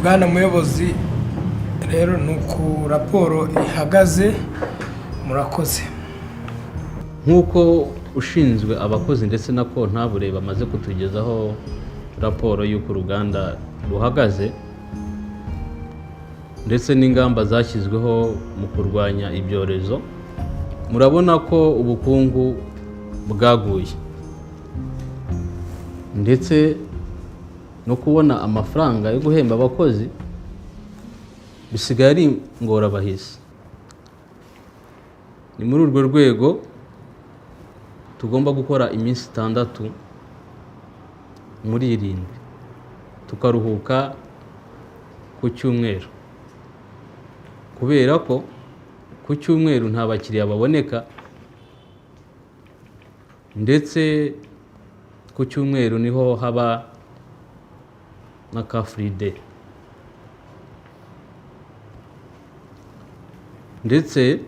Bwana muyobozi rero nuko raporo ihagaze murakoze. Nk'uko ushinzwe abakozi ndetse na kontabure bamaze kutugezaho raporo y'uko uruganda ruhagaze ndetse n'ingamba zashyizweho mu kurwanya ibyorezo, murabona ko ubukungu bwaguye ndetse no kubona amafaranga yo guhemba abakozi bisigaye ari ingorabahizi. Ni muri urwo rwego tugomba gukora iminsi 6 muri 7 tukaruhuka ku cyumweru, kubera ko ku cyumweru nta bakiriya baboneka ndetse ku cyumweru niho haba na ka free day. Ndetse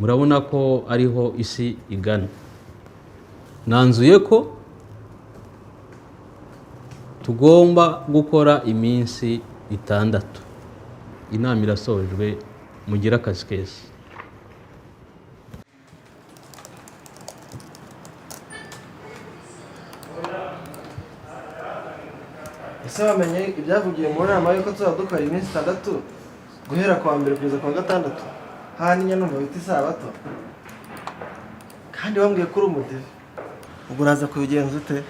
murabona ko ariho isi igana. Nanzuye ko tugomba gukora iminsi 6. Inama irasojwe, mugira akazi keza. Ese wamenye ibyavugiye mu nama yuko tuzadukora iminsi 6 guhera kwa mbere kugeza kwa gatandatu hano Nyanuma bita isabato, kandi wambwiye ko uri umudive. Ubwo uraza kubigenza ute?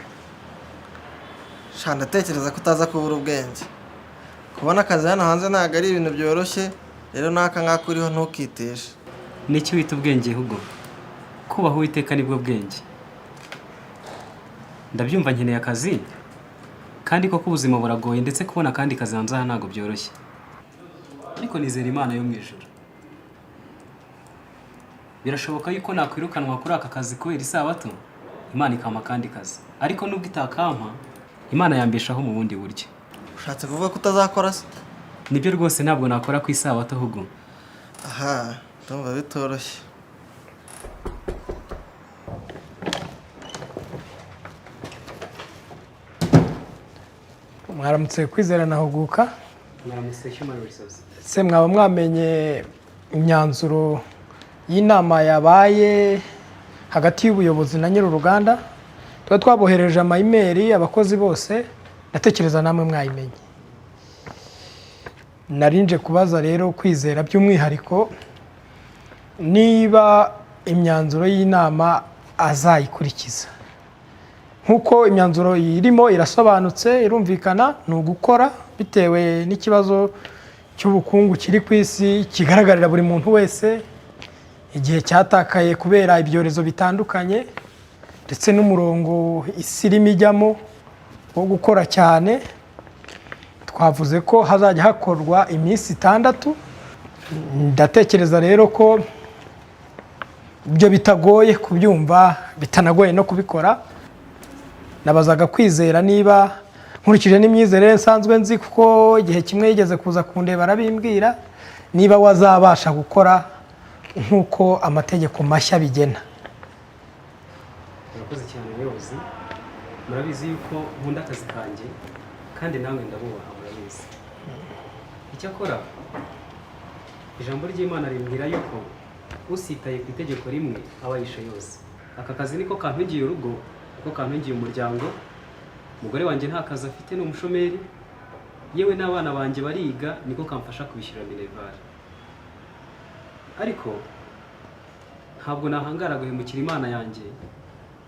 Shanda tekereza ko utaza kubura ubwenge. Kubona akazi hano hanze ntabwo ari ibintu byoroshye, rero naka ngaka uriho ntukiteshe. N'iki wita ubwenge Hugo? Kubaho Uwiteka nibwo bwenge. Ndabyumva nkeneye akazi, kandi koko ubuzima buragoye ndetse kubona kandi kazi hanze aha ntabwo byoroshye. Ariko nizera Imana yo mu ijuru. Birashoboka yuko nakwirukanwa kuri aka kazi kubera isabato, Imana ikampa kandi kazi. Ariko nubwo itakampa, Imana yambeshaho mu bundi buryo. Ushatse kuvuga ko utazakora se? Nibyo rwose ntabwo nakora ku isabato Hugo. Aha, ndumva bitoroshye. Mwaramutse Kwizera na Huguka. Mwaramutse Human Resources. Se mwaba mwamenye imyanzuro y'inama yabaye hagati y'ubuyobozi na nyir'uruganda? Tuba twabohereje ama-email abakozi bose, ndatekereza namwe mwayimenye. Narinje kubaza rero Kwizera by'umwihariko niba imyanzuro y'inama azayikurikiza. Nkuko imyanzuro irimo irasobanutse, irumvikana, ni ugukora bitewe n'ikibazo cy'ubukungu kiri ku isi kigaragarira buri muntu wese, igihe cyatakaye kubera ibyorezo bitandukanye ndetse n'umurongo isi irimo ijyamo wo gukora cyane. Twavuze ko hazajya hakorwa iminsi 6. Ndatekereza rero ko ibyo bitagoye kubyumva, bitanagoye no kubikora. Nabazaga Kwizera niba nkurikije n'imyizerere nsanzwe nzi, kuko igihe kimwe yigeze kuza kundeba arabimbwira, niba wazabasha gukora nk'uko amategeko mashya bigena. Murakoze cyane muyobozi. Murabizi yuko nkunda akazi kanjye kandi nawe ndabubaha, murabizi. Icyakora ijambo ry'Imana rimbwira yuko usitaye ku itegeko rimwe aba yishe yose. Aka kazi niko kantungiye urugo, niko kantungiye umuryango. Umugore wanjye nta kazi afite, ni umushomeri, yewe n'abana banjye bariga, niko kamfasha kubishyura minerval. Ariko ntabwo nahangara guhemukira Imana yanjye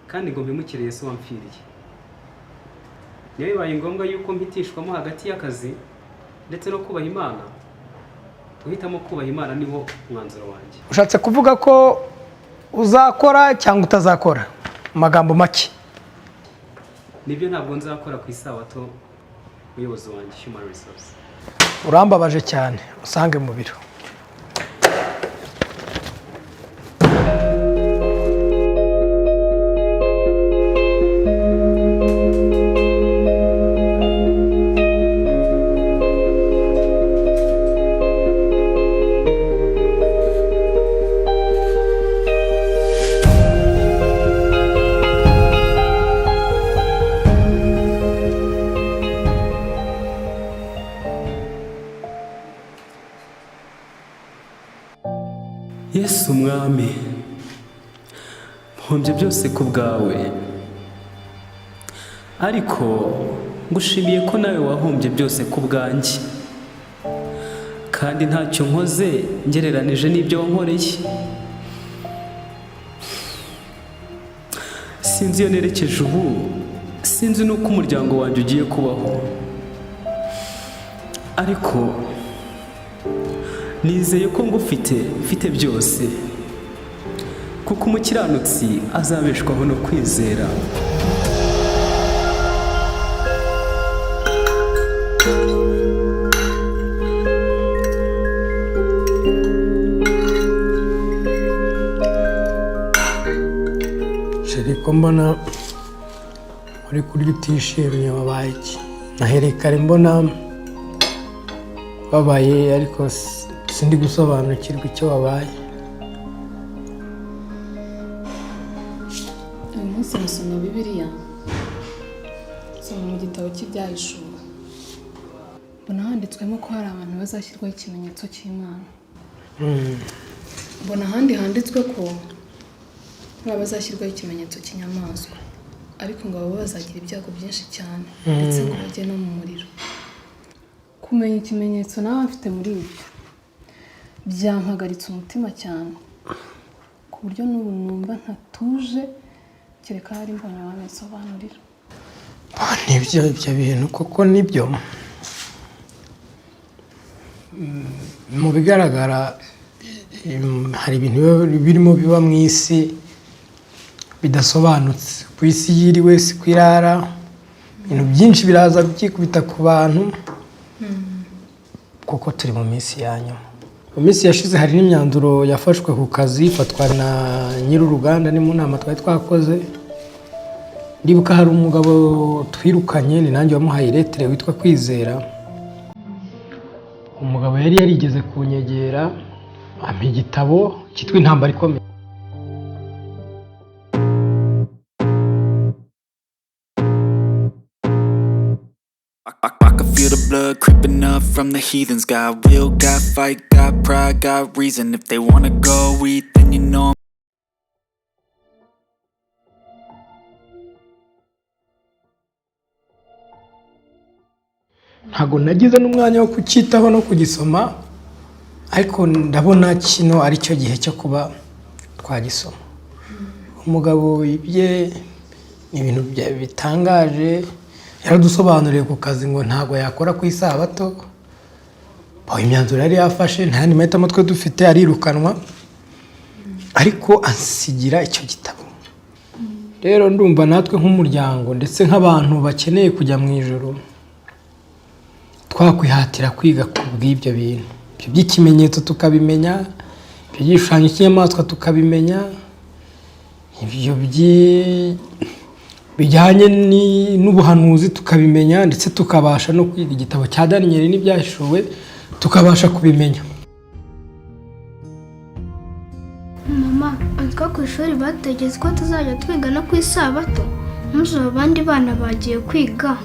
kandi ngo mpemukire Yesu wampfiriye. Niyo bibaye ngombwa yuko mpitishwamo hagati y'akazi ndetse no kubaha Imana, guhitamo kubaha Imana niho umwanzuro wanjye. Ushatse kuvuga ko uzakora cyangwa utazakora? Magambo make. Nibyo, ntabwo nzakora ku isabato muyobozi wanjye Human Resources. Urambabaje cyane, usange mu biro. Yesu umwami, mpombye byose ku bwawe, ariko ngushimiye ko nawe wahombye byose ku bwanjye, kandi ntacyo nkoze ngereranije n'ibyo wankoreye. Sinzi iyo nerekeje ubu, sinzi n'uko umuryango wanjye ugiye kubaho, ariko nizeye ko mfite byose, kuko umukiranutsi azabeshwaho no kwizera. ariko mbona uri kurya utishimye, wabaye iki? Nahereye kare mbona wabaye, ariko sindi gusobanukirwa icyo wabaye. uyu munsi nasoma Bibiliya, nsoma mu gitabo cy'ibyahishuwe, mbona handitswemo ko hari abantu bazashyirwaho ikimenyetso cy'Imana. mbona ahandi handitswe ko hari abazashyirwaho ikimenyetso cy'inyamaswa, ariko ngo abo bazagira ibyago byinshi cyane, ndetse ngo bajye no mu muriro. Kumenya ikimenyetso nawe mfite muri ibyo byampagaritse umutima cyane, ku buryo n'ubu numva ntatuje kereka hari mbonye wabisobanurira. Nibyo ibyo bintu koko nibyo. Mu bigaragara hari ibintu birimo biba mu isi bidasobanutse. Ku isi yiriwe si kwirara, ibintu byinshi biraza byikubita ku bantu, kuko turi mu minsi ya nyuma. Mu minsi yashize hari n'imyanzuro yafashwe ku kazi, ifatwa na nyir'uruganda, ni mu nama twari twakoze. Ndibuka hari umugabo twirukanye, ni nanjye wamuhaye iretere, witwa Kwizera. Umugabo yari yarigeze kunyegera ampa igitabo cyitwa Intambara Ikomeye. I can feel the blood creeping up from the heathens. Got will, got fight, got pride, got reason. If they wanna go eat, then you know Ntago nagize n'umwanya wo kucyitaho no kugisoma, ariko ndabona kino ari cyo gihe cyo kuba twagisoma. Umugabo ibye ni ibintu bitangaje, yaradusobanuriye ku kazi ngo ntago yakora ku isabato. Imyanzuro yari yafashe, nta yandi mahitamo twe dufite, arirukanwa, ariko ansigira icyo gitabo. Rero ndumva natwe nk'umuryango ndetse nk'abantu bakeneye kujya mu ijuru, twakwihatira kwiga ku bw'ibyo bintu. Ibyo by'ikimenyetso tukabimenya, ibyo by'igishushanyo cy'inyamaswa tukabimenya, ibyo bijyanye n'ubuhanuzi tukabimenya, ndetse tukabasha no kwiga igitabo cya Daniyeli n'ibyahishuwe tukabasha kubimenya. Mama, ariko ku ishuri bategetse ko tuzajya twiga no ku isabato, muzo abandi bana bagiye kwiga.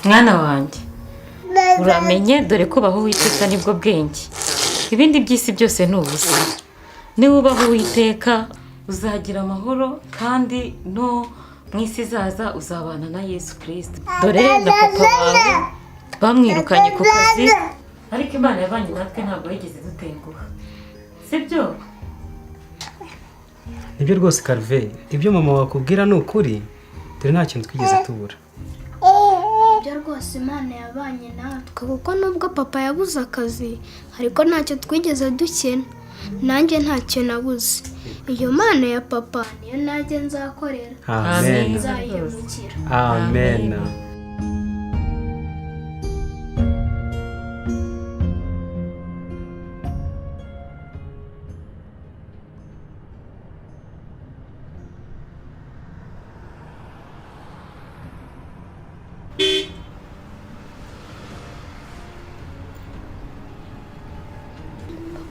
Mwana wanjye, uramenye dore ko baho Uwiteka nibwo bwenge, ibindi by'isi byose ni ubusa. Niba ubaho Uwiteka uzagira amahoro, kandi no mu isi izaza uzabana na Yesu Kristo. Dore na papa wawe bamwirukanye ku kazi, ariko Imana yabanye natwe, ntabwo yigeze dutenguha, sibyo? Nibyo rwose Carve, ibyo mama wakubwira ni ukuri, dore nta kintu twigeze tubura. Ibyo rwose Imana yabanye natwe, kuko nubwo papa yabuze akazi, ariko ntacyo twigeze dukena. Nanjye ntacyo nabuze. Iyo Mana ya papa niyo najye nzakorera. Amen. Nzayihemukira. Amen.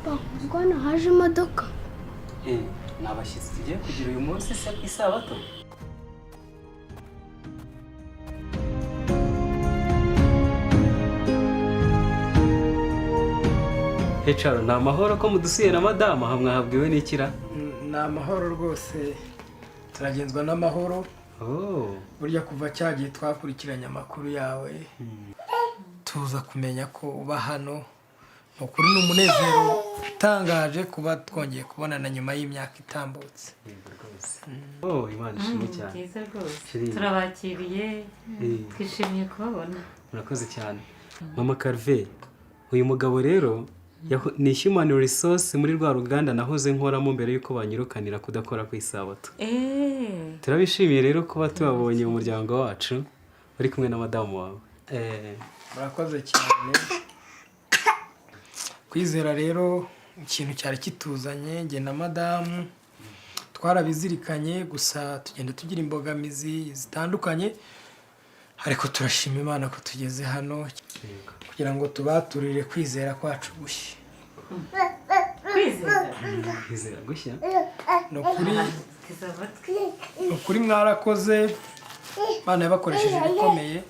Papa, ubwo haje imodoka. Ni abashyitsi tugiye kugira uyu munsi se ku isabato? Hecaro ni amahoro ko mudusuye na madamu aha mwahabwiwe n'ikira? Ni amahoro rwose turagenzwa n'amahoro. Burya kuva cyagiye twakurikiranye amakuru yawe tuza kumenya ko uba hano. Ukuri ni umunezero utangaje kuba twongeye kubonana nyuma y'imyaka itambutse. Imana ishimwe cyane. Byiza rwose turabakiriye twishimiye kubabona. Murakoze cyane. Mama Carve, uyu mugabo rero ni human resource muri rwa ruganda nahoze nkoramo mbere yuko banyirukanira kudakora ku isabato. Turabishimiye rero kuba tubabonye mu muryango wacu uri kumwe na madamu wawe. Murakoze cyane. Kwizera rero ikintu cyari kituzanye nge na madamu twarabizirikanye, gusa tugenda tugira imbogamizi zitandukanye, ariko turashima Imana ko tugeze hano kugira ngo tubaturire kwizera kwacu gushya. Kwizera gushya? Ni ukuri mwarakoze, Imana yabakoresheje ibikomeye.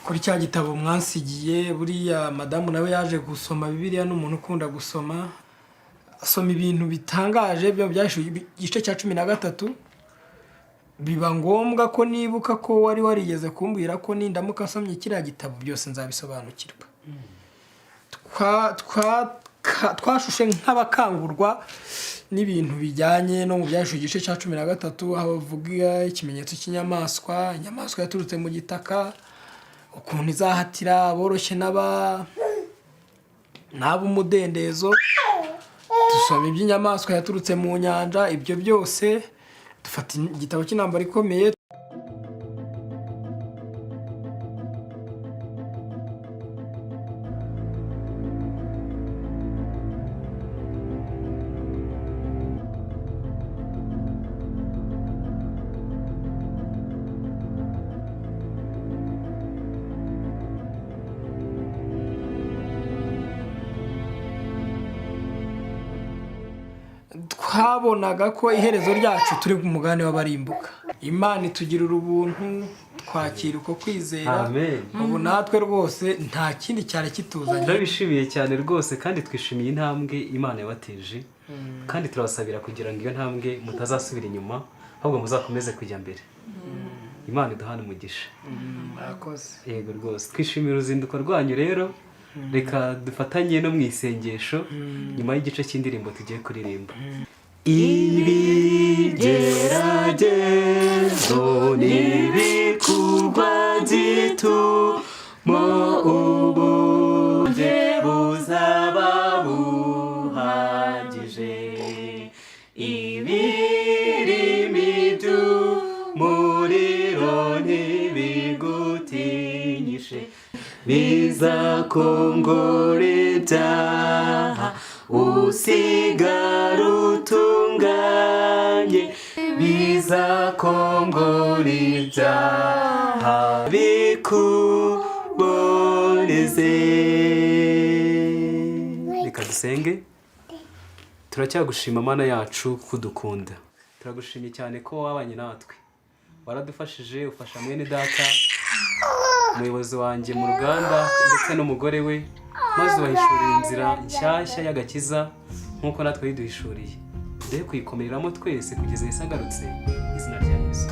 Kuri cya gitabo mwansigiye, buriya madamu nawe yaje gusoma Bibiliya, n'umuntu ukunda gusoma, asoma ibintu bitangaje byo byashuye igice cya 13. Biba ngombwa ko nibuka ko wari warigeze kumbwira ko nindamuka asomye kiriya gitabo byose nzabisobanukirwa. Twashushe nk'abakangurwa n'ibintu bijyanye no mu byashuye igice cya 13, aho bavuga ikimenyetso cy'inyamaswa, inyamaswa yaturutse mu gitaka, ukuntu izahatira aboroshye n'ab'umudendezo. Dusoma iby'inyamaswa yaturutse mu nyanja, ibyo byose dufata igitabo cy'intambara ikomeye. Twabonaga ko iherezo ryacu turi ku mugani w'abarimbuka. Imana itugirira ubuntu, twakira uko kwizera. Ubu natwe rwose nta kindi cyari kituzanye. Ndabishimiye cyane rwose, kandi twishimiye intambwe Imana yabateje, kandi turabasabira kugira ngo iyo ntambwe mutazasubira inyuma, ahubwo muzakomeze kujya mbere. Imana iduhane umugisha. Murakoze. Yego rwose twishimiye uruzinduko rwanyu rero. Reka dufatanye no mu isengesho nyuma y'igice cy'indirimbo tugiye kuririmba. Ibigeragezo n'ibikorwa by'itumo ubunge buzaba buhagije. Ibirimi by'umuriro ntibigutinyishe, bizakongora ibyaha usigara utunganye, bizakongora ibyaha bikuboneze. Reka dusenge. Turacyagushima Mana yacu kudukunda. Turagushimye cyane ko wabanye natwe, waradufashije, ufasha mwene data umuyobozi wanjye mu ruganda ndetse n'umugore we, maze ubahishurira inzira nshyashya y'agakiza nk'uko natwe yiduhishuriye. Duhe kuyikomereramo twese kugeza Yesu agarutse, izina rya Yesu.